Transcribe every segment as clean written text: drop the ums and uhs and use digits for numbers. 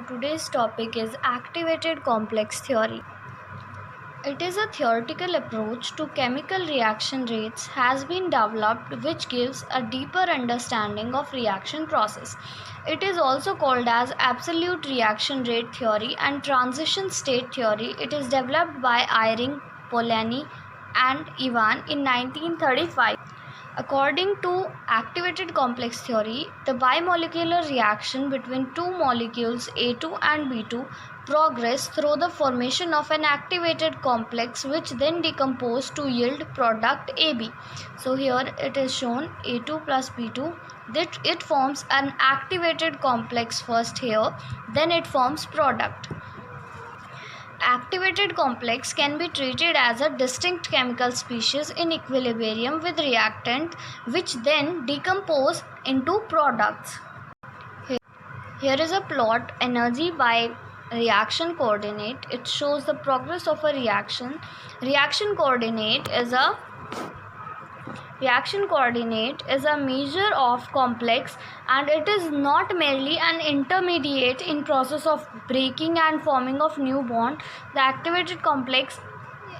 Our today's topic is activated complex theory. It is a theoretical approach to chemical reaction rates has been developed which gives a deeper understanding of reaction process. It is also called as absolute reaction rate theory and transition state theory. It is developed by Eyring, Polanyi and Ivan in 1935. According to activated complex theory, the bimolecular reaction between two molecules A2 and B2 progress through the formation of an activated complex which then decompose to yield product AB. So here it is shown A2 plus B2 that it forms an activated complex first here, then it forms product. Activated complex can be treated as a distinct chemical species in equilibrium with reactant which then decompose into products. Here is a plot energy by reaction coordinate. It shows the progress of a reaction. Reaction coordinate is a measure of complex and it is not merely an intermediate in process of breaking and forming of new bond. The activated complex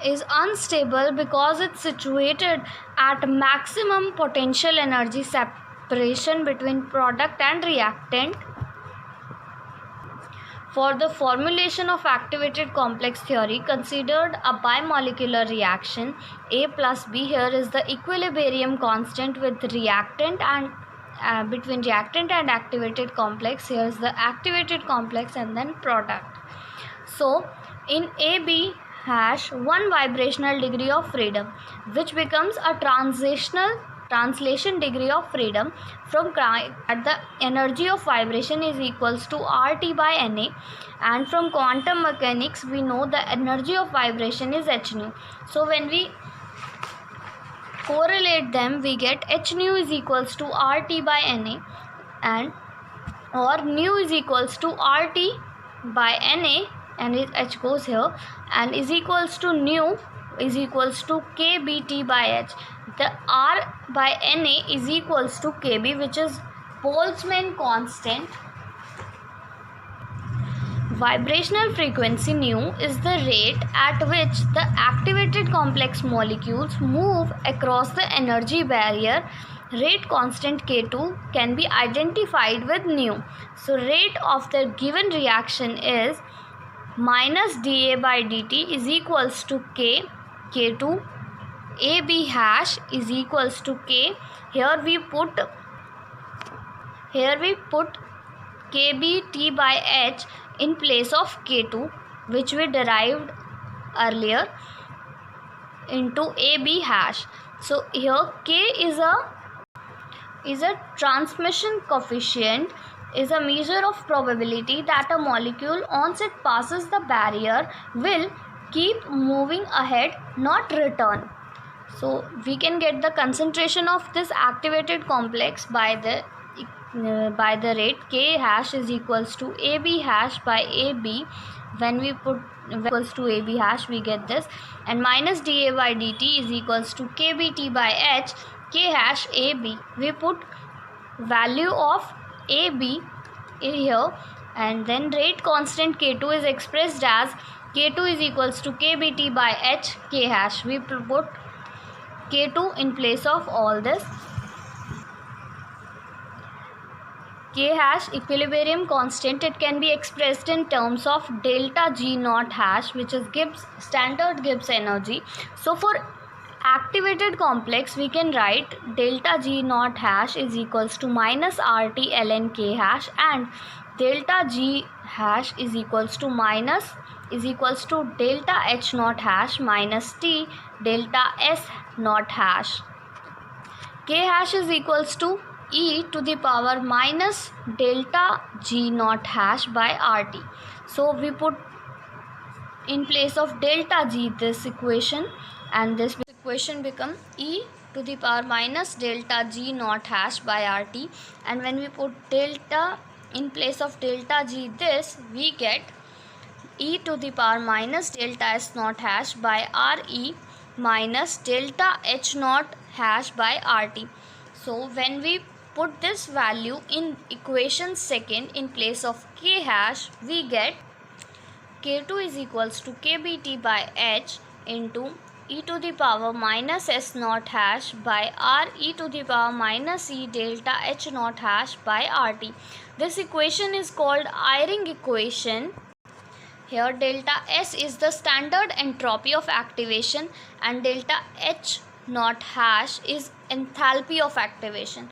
is unstable because it's situated at maximum potential energy separation between product and reactant. For the formulation of activated complex theory, considered a bimolecular reaction A plus B. Here is the equilibrium constant with reactant and between reactant and activated complex. Here is the activated complex and then product. So in AB hash one vibrational degree of freedom which becomes a translation degree of freedom from at the energy of vibration is equals to RT by Na, and from quantum mechanics we know the energy of vibration is h nu. So when we correlate them we get h nu is equals to RT by Na and or nu is equals to RT by Na and h goes here and is equals to nu is equals to kBT by h. The R by Na is equals to kB which is Boltzmann constant. Vibrational frequency nu is the rate at which the activated complex molecules move across the energy barrier. Rate constant K2 can be identified with nu. So rate of the given reaction is minus dA by dt is equals to K2. AB hash is equals to K. Here we put kBT by H in place of K2 which we derived earlier into AB hash. So here K is a transmission coefficient, is a measure of probability that a molecule once it passes the barrier will keep moving ahead, not return. So we can get the concentration of this activated complex by the rate K hash is equals to AB hash by AB. When we put equals to AB hash we get this, and minus dA by dt is equals to kBT by H. K hash AB, we put value of AB here and then rate constant K2 is expressed as K2 is equals to kBT by H. K hash we put K2 in place of all this. K hash equilibrium constant, it can be expressed in terms of delta G naught hash which is standard Gibbs energy. So for activated complex we can write delta G naught hash is equals to minus RT ln K hash and delta G hash is equals to delta H naught hash minus T delta S naught hash. K hash is equals to e to the power minus delta G naught hash by RT. So we put in place of delta G this equation and this equation become e to the power minus delta G naught hash by RT, and when we put delta in place of delta G this we get e to the power minus delta S naught hash by RE minus delta H naught hash by RT. So when we put this value in equation second in place of K hash, we get K2 is equals to KBT by H into e to the power minus S naught hash by R e to the power minus E delta H naught hash by RT. This equation is called Eyring equation. Here delta S is the standard entropy of activation and delta H naught hash is enthalpy of activation.